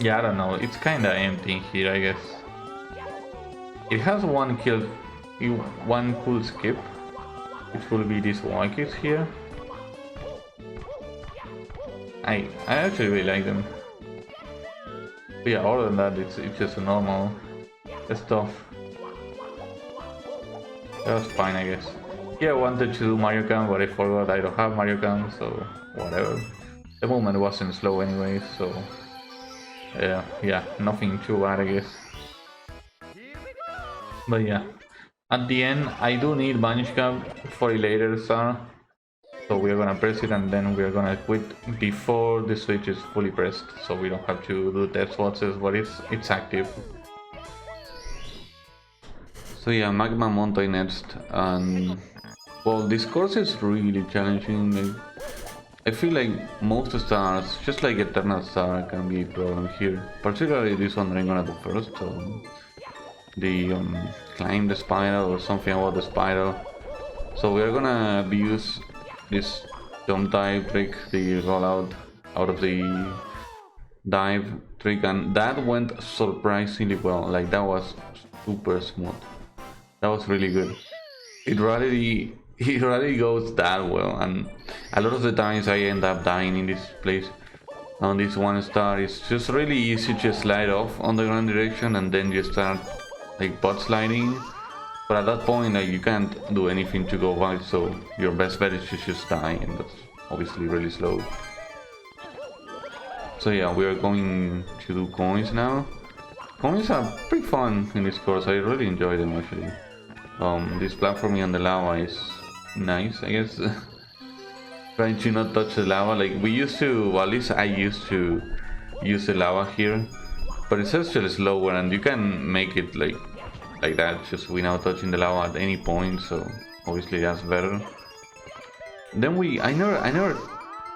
yeah, I don't know. It's kinda empty here, I guess. It has one cool skip, which will be these walkies here. I actually really like them. But yeah, other than that, it's just a normal stuff. That's fine, I guess. Yeah, I wanted to do Mario Kart, but I forgot I don't have Mario Kart, so whatever. The movement wasn't slow anyway, so yeah, nothing too bad, I guess. But yeah, at the end, I do need Vanish Cap for a later star. So we are gonna press it and then we are gonna quit before the switch is fully pressed, so we don't have to do test watches, but it's active. So yeah, Magma Mountain next, and well, this course is really challenging. I feel like most stars, just like Eternal Star, can be a problem here. Particularly this one I'm gonna do first. So the climb the spiral or something about the spiral. So we are gonna use this jump dive trick, the rollout out of the dive trick, and that went surprisingly well. Like, that was super smooth. That was really good. It really goes that well, and a lot of the times I end up dying in this place. On this one star, it's just really easy to slide off on the ground direction and then you start like butt sliding. But at that point, like, you can't do anything to go back, so your best bet is to just die, and that's obviously really slow. So yeah, we are going to do coins now. Coins are pretty fun in this course. I really enjoy them actually. This platforming on the lava is nice, I guess. Trying to not touch the lava. Like, we used to, well, at least I used to use the lava here, but it's actually slower, and you can make it like that, just without touching the lava at any point. So obviously that's better. Then I never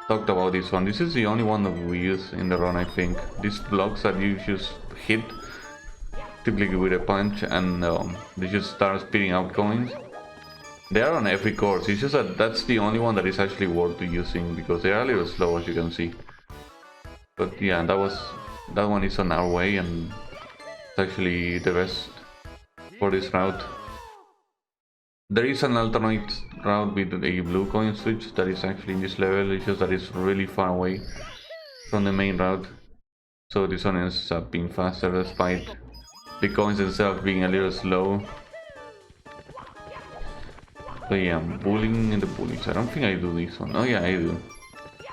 talked about this one. This is the only one that we use in the run, I think. These blocks that you just hit typically with a punch, and they just start spitting out coins. They are on every course. It's just that that's the only one that is actually worth using, because they are a little slow, as you can see. But yeah, that one is on our way, and it's actually the best for this route. There is an alternate route with a blue coin switch that is actually in this level. It's just that it's really far away from the main route, so this one ends up being faster despite the coins themselves being a little slow. So yeah, bullying in the bullies. I don't think I do this one. Oh yeah, I do.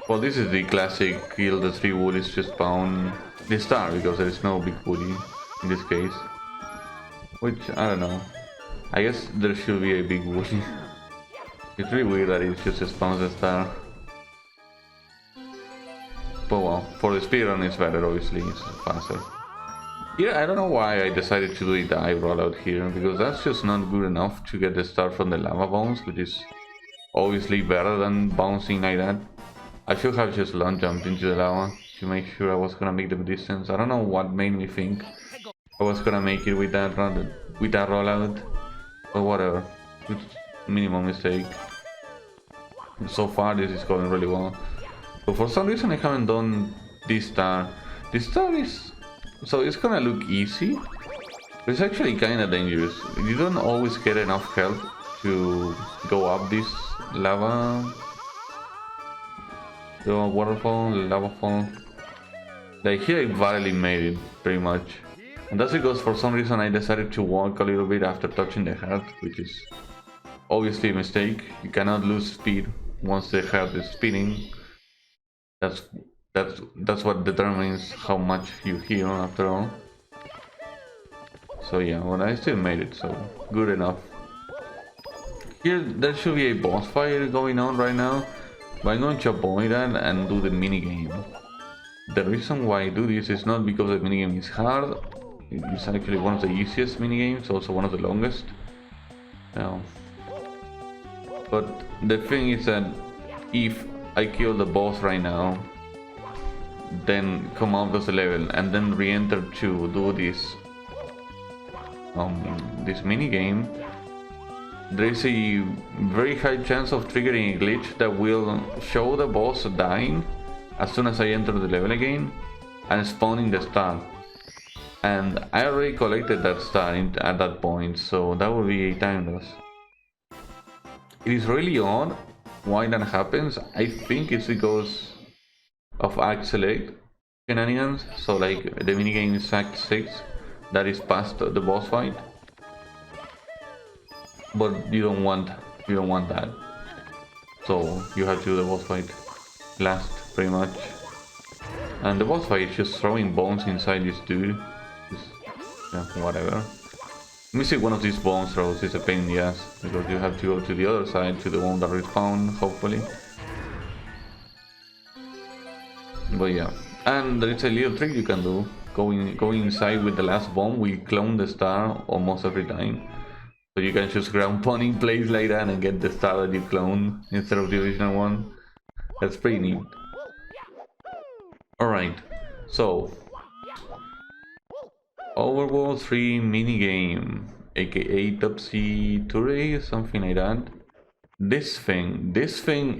Well, this is the classic kill the 3 bullies to spawn the star, because there is no big bully in this case. Which, I don't know. I guess there should be a big bully. It's really weird that it just spawns the star. But well, for the speedrun it's better, obviously, it's faster. Yeah, I don't know why I decided to do a dive rollout here, because that's just not good enough to get the star from the lava bounce, which is obviously better than bouncing like that. I should have just long jumped into the lava to make sure I was gonna make the distance. I don't know what made me think I was gonna make it with that rollout, but whatever. It's minimum mistake. So far this is going really well. But for some reason I haven't done this star. This star is... so it's gonna look easy, but it's actually kinda dangerous. You don't always get enough health to go up this lava... the waterfall, the lava fall. Like, here I barely made it, pretty much. And that's because for some reason I decided to walk a little bit after touching the heart, which is obviously a mistake. You cannot lose speed once the heart is spinning. That's what determines how much you heal after all. So yeah, well, I still made it, so good enough. Here there should be a boss fight going on right now, but I'm going to avoid that and do the minigame. The reason why I do this is not because the minigame is hard. It's actually one of the easiest minigames, also one of the longest. Well, But the thing is that if I kill the boss right now, then come out of the level and then re-enter to do this mini game, there is a very high chance of triggering a glitch that will show the boss dying as soon as I enter the level again and spawning the star. And I already collected that star at that point, so that would be a time loss. It is really odd why that happens. I think it's because of Act Select shenanigans. So like the minigame is Act 6, that is past the boss fight. But you don't want that. So you have to do the boss fight last, pretty much. And the boss fight is just throwing bombs inside this dude. Yeah, whatever. Missing one of these bomb throws is a pain in the ass, because you have to go to the other side, to the one that respawn, hopefully. But yeah, and there is a little trick you can do. Going inside with the last bomb will clone the star almost every time. So you can just ground pound in place like that and get the star that you clone instead of the original one. That's pretty neat. Alright, so Overworld 3 minigame, aka Topsy Turvy, something like that. This thing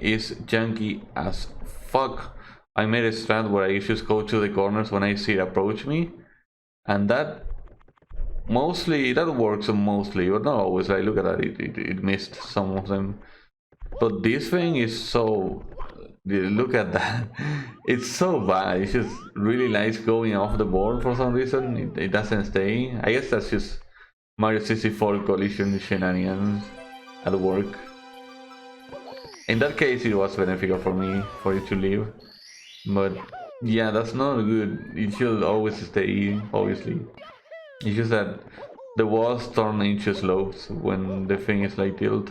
is janky as fuck. I made a strat where I just go to the corners when I see it approach me, and that works mostly, but not always. Like, look at that, it missed some of them. But this thing is so... Look at that. It's so bad. It just really likes going off the board for some reason. It doesn't stay. I guess that's just Mario 64 collision shenanigans at work. In that case, it was beneficial for me for it to leave. But yeah, that's not good. It should always stay, obviously. It's just that the walls turn into slopes when the thing is like tilt.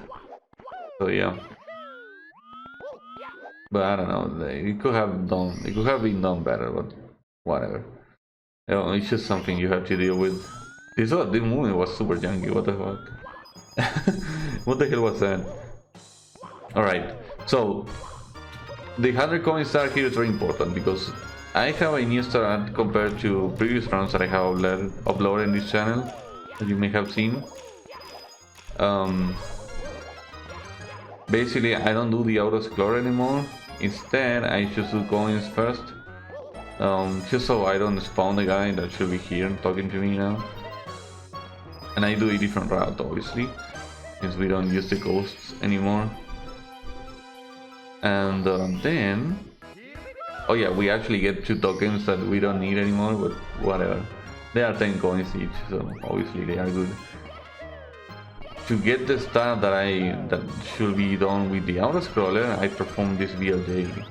So yeah. But I don't know, it could have been done better, but whatever. You know, it's just something you have to deal with. This movie was super janky, what the fuck? What the hell was that? Alright, so the 100 coin star here is very important because I have a new start compared to previous runs that I have uploaded in this channel, that you may have seen. Basically, I don't do the auto-scroll anymore. Instead, I just do coins first. Just so I don't spawn the guy that should be here talking to me now. And I do a different route, obviously, since we don't use the ghosts anymore. And then... Oh yeah, we actually get 2 tokens that we don't need anymore, but whatever. They are 10 coins each, so obviously they are good. To get the star that should be done with the auto scroller, I perform this VLJ.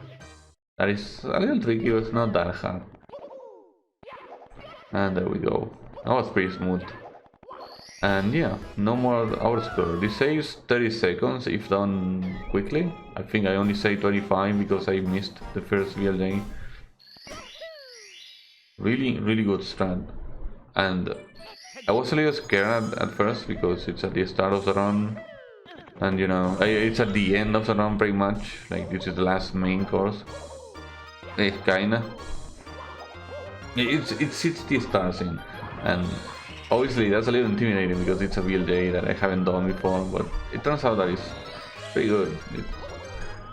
That is a little tricky, but it's not that hard. And there we go. That was pretty smooth. And yeah, no more auto scroller. This saves 30 seconds if done quickly. I think I only saved 25 because I missed the first VLJ. Really good strat. And I was a little scared at first because it's at the start of the run, and you know, it's at the end of the run pretty much, like this is the last main course. Kinda. It's 60 stars in, and obviously that's a little intimidating because it's a VLJ that I haven't done before, but it turns out that it's pretty good. It's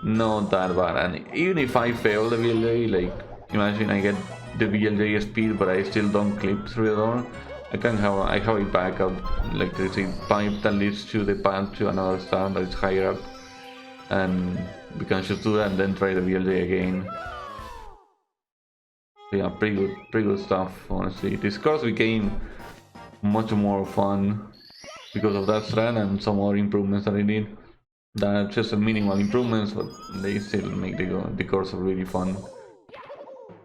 not that bad, and even if I fail the VLJ, like imagine I get the VLJ speed but I still don't clip through the door, I have a backup, like there's a pipe that leads to the path to another star that is higher up, and we can just do that and then try the VLJ again. So yeah, pretty good stuff, honestly. This course became much more fun because of that strat and some other improvements that I did. That are just minimal improvements, but they still make the course really fun.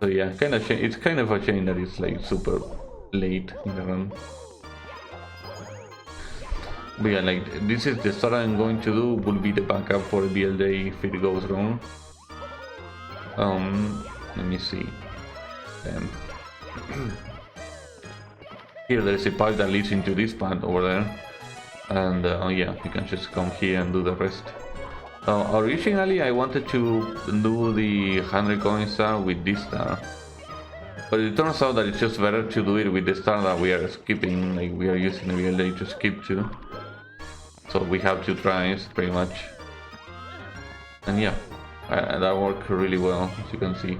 So yeah, it's kind of a shame that it's like super late in the run. But yeah, like this is the start I'm going to do, will be the backup for the BLJ if it goes wrong. Let me see. Here there is a pipe that leads into this path over there, and oh yeah, you can just come here and do the rest. Originally I wanted to do the 100 coin star with this star, but it turns out that it's just better to do it with the star that we are skipping, like we are using the VLA to skip to. So we have 2 tries pretty much, and yeah, that worked really well, as you can see.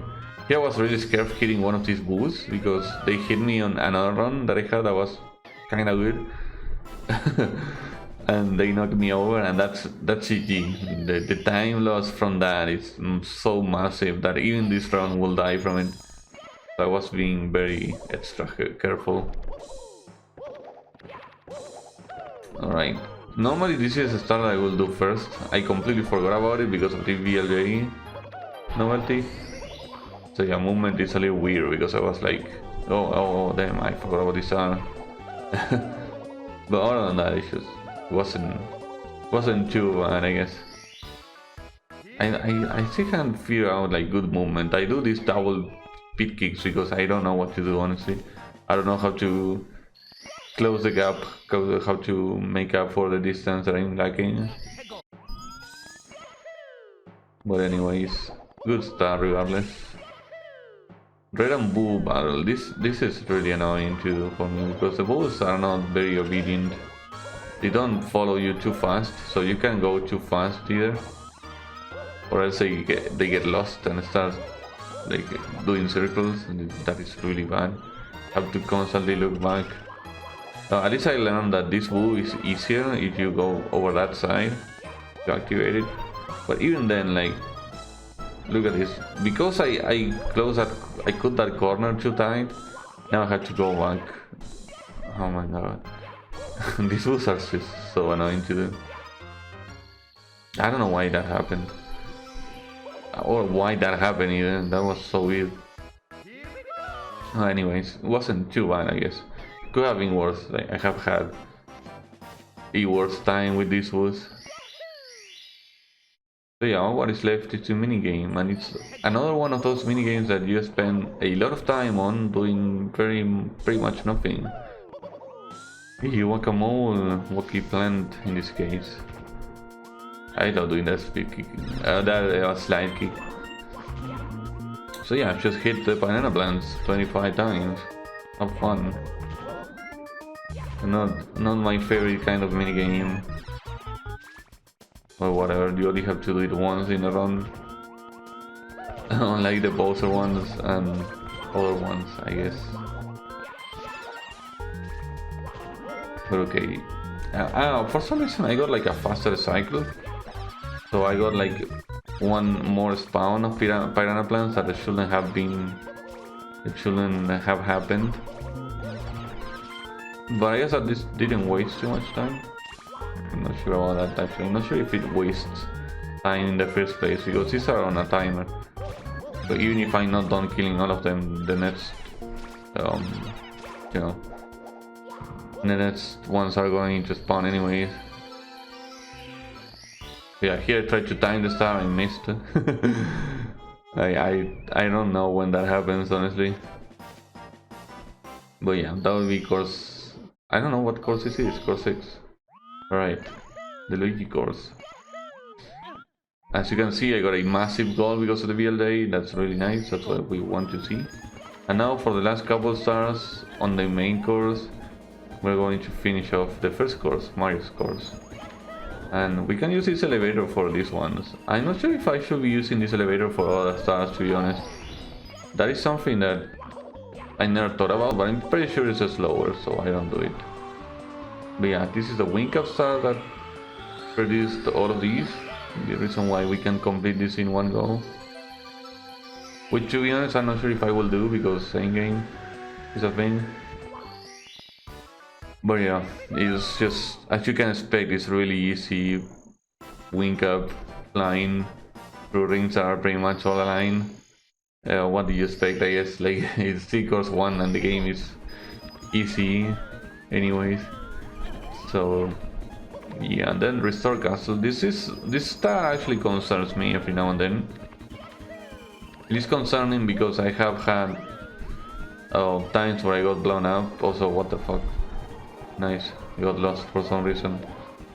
Here I was really scared of hitting one of these boosts because they hit me on another run that I had that was kinda good. And they knocked me over, and that's GG. The time loss from that is so massive that even this run will die from it. So I was being very extra careful. Alright, normally this is a start I will do first. I completely forgot about it because of the VLJ novelty. So yeah, movement is a little weird because I was like, oh damn, I forgot about this star. But other than that, it just wasn't too bad, I guess. I still can't figure out like good movement. I do these double speed kicks because I don't know what to do, honestly. I don't know how to close the gap, how to make up for the distance that I'm lacking. But anyways, good start regardless. Red and blue battle. This is really annoying too for me because the bulls are not very obedient. They don't follow you too fast, so you can't go too fast either, or else they get lost and start like doing circles, and that is really bad. Have to constantly look back. At least I learned that this move is easier if you go over that side to activate it. But even then, like, look at this. Because I cut that corner too tight, now I have to go back. Oh my god. These moves are just so annoying to do. I don't know why that happened. Or why that happened even. That was so weird. Anyways, it wasn't too bad, I guess. Could have been worse. Like, I have had a worse time with these moves. So yeah, what is left is a minigame, and it's another one of those minigames that you spend a lot of time on doing pretty much nothing. Hey, whack-a-mole, wacky plant in this case. I love doing that speed kick, that slide kick. So yeah, just hit the banana plants 25 times. Have fun. Not my favorite kind of minigame. Or whatever, you only have to do it once in a run. Unlike the Bowser ones and other ones, I guess. But okay. For some reason I got like a faster cycle. So I got like one more spawn of piranha plants that shouldn't have happened. But I guess that this didn't waste too much time. I'm not sure about that actually. I'm not sure if it wastes time in the first place because these are on a timer. So even if I'm not done killing all of them, the next, you know, the next ones are going to spawn anyways. Yeah, here I tried to time the star and missed. I don't know when that happens honestly. But yeah, that would be course. I don't know what course this is. Course 6. Alright, the Luigi course. As you can see, I got a massive goal because of the VLA. That's really nice. That's what we want to see. And now for the last couple stars on the main course, we're going to finish off the first course, Mario's course. And we can use this elevator for these ones. I'm not sure if I should be using this elevator for other stars, to be honest. That is something that I never thought about, but I'm pretty sure it's just slower, so I don't do it. But yeah, this is the Wink Up star that produced all of these. The reason why we can complete this in one go. Which, to be honest, I'm not sure if I will do because same game is a thing. But yeah, it's just, as you can expect, it's really easy. Wink Up, flying through rings are pretty much all aligned. What do you expect? I guess like it's 3 course 1 and the game is easy anyways. So yeah, and then Restore Castle. This star actually concerns me every now and then. It is concerning because I have had times where I got blown up. Also, what the fuck? Nice, I got lost for some reason.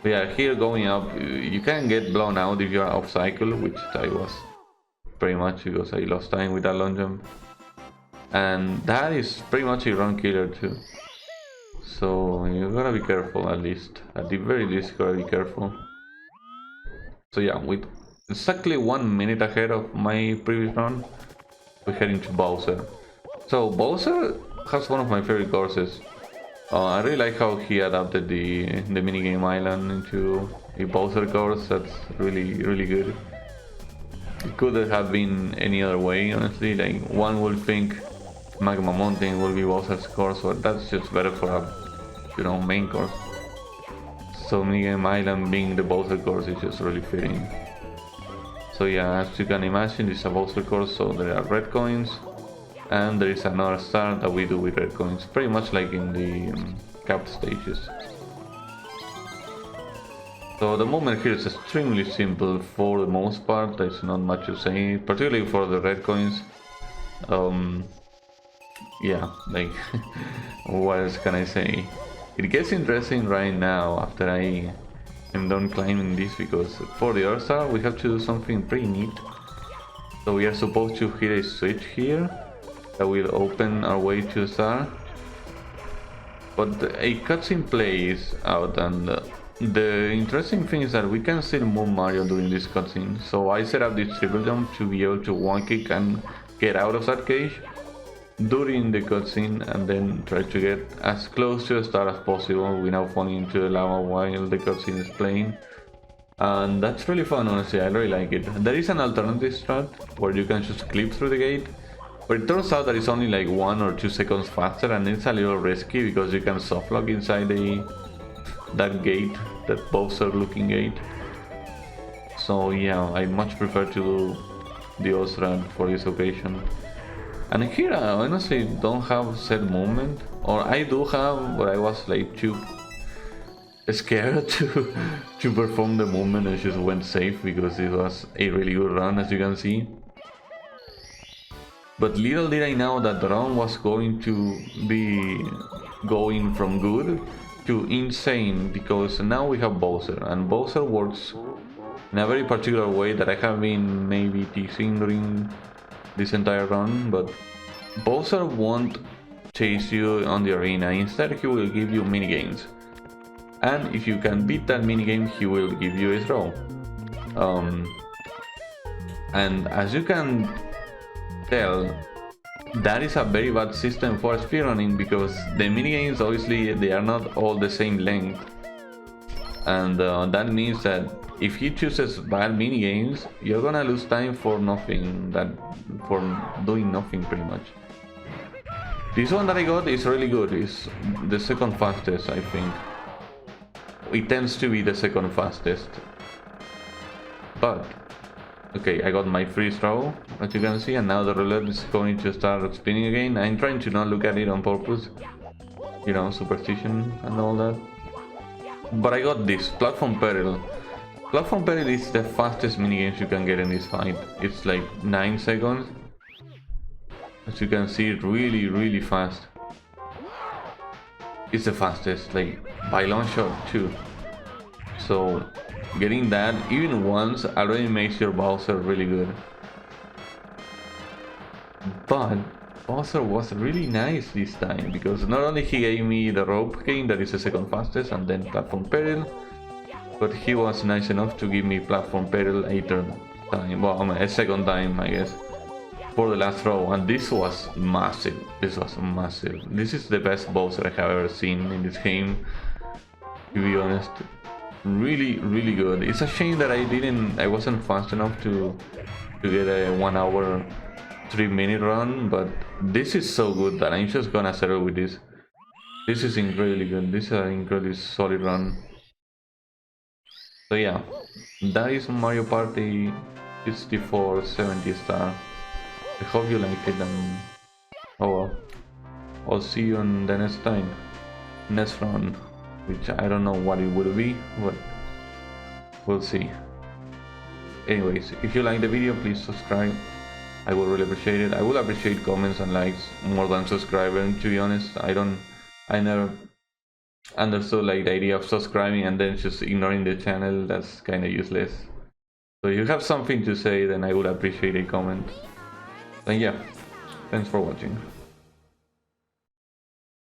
But yeah, here going up, you can get blown out if you're off cycle, which I was pretty much because I lost time with that long jump. And that is pretty much a run killer too. So you gotta be careful at least. At the very least, you gotta be careful. So yeah, with exactly 1 minute ahead of my previous run, we're heading to Bowser. So Bowser has one of my favorite courses. I really like how he adapted the minigame island into a Bowser course. That's really good. It could have been any other way, honestly. Like, one would think Magma Mountain will be Bowser's course, but that's just better for a main course. So minigame island being the Bowser course is just really fitting. So yeah, as you can imagine, this is a Bowser course, so there are red coins. And there is another star that we do with red coins, pretty much like in the capped stages. So the movement here is extremely simple for the most part. There's not much to say, particularly for the red coins. Yeah, like what else can I say? It gets interesting right now after I am done climbing this, because for the Earth Star we have to do something pretty neat. So we are supposed to hit a switch here that will open our way to the star, but a cutscene plays out, and the interesting thing is that we can still move Mario during this cutscene. So I set up this triple jump to be able to one kick and get out of that cage during the cutscene, and then try to get as close to the star as possible without falling into the lava while the cutscene is playing. And that's really fun, honestly. I really like it. There is an alternative strat where you can just clip through the gate, but it turns out that it's only like 1 or 2 seconds faster, and it's a little risky because you can softlock inside that gate, that Bowser looking gate. So yeah, I much prefer to do the Osran for this occasion. And here I honestly don't have set movement, or I do have, but I was like too scared to perform the movement and just went safe because it was a really good run, as you can see. But little did I know that the run was going to be going from good to insane, because now we have Bowser, and Bowser works in a very particular way that I have been maybe teasing during this entire run. But Bowser won't chase you on the arena, instead he will give you minigames, and if you can beat that minigame he will give you a throw. And as you can tell, that is a very bad system for speedrunning, because the minigames obviously they are not all the same length, and that means that if he chooses bad minigames, you're gonna lose time for nothing, for doing nothing pretty much. This one that I got is really good. It's the second fastest, I think. It tends to be the second fastest, but okay, I got my free throw, as you can see, and now the roulette is going to start spinning again. I'm trying to not look at it on purpose, you know, superstition and all that. But I got this, Platform Peril. Platform Peril is the fastest minigame you can get in this fight. It's like 9 seconds. As you can see, really fast. It's the fastest, like by long shot too. So getting that even once already makes your Bowser really good. But Bowser was really nice this time, because not only he gave me the rope game that is the second fastest and then Platform Peril, but he was nice enough to give me Platform Peril a third time, well, a second time I guess, for the last throw. And this was massive. This is the best Bowser I have ever seen in this game, to be honest. Really good. It's a shame that I wasn't fast enough to get a 1 hour 3 minute run, but this is so good that I'm just gonna settle with this. This is incredibly good. This is an incredibly solid run. So yeah, that is Mario Party 64 70 star. I hope you like it, and oh well, I'll see you in the next time, next run, which I don't know what it will be, but we'll see. Anyways, if you like the video, please subscribe. I would really appreciate it. I would appreciate comments and likes more than subscribing, to be honest. I never understood like the idea of subscribing and then just ignoring the channel. That's kind of useless. So if you have something to say, then I would appreciate a comment. And yeah, thanks for watching.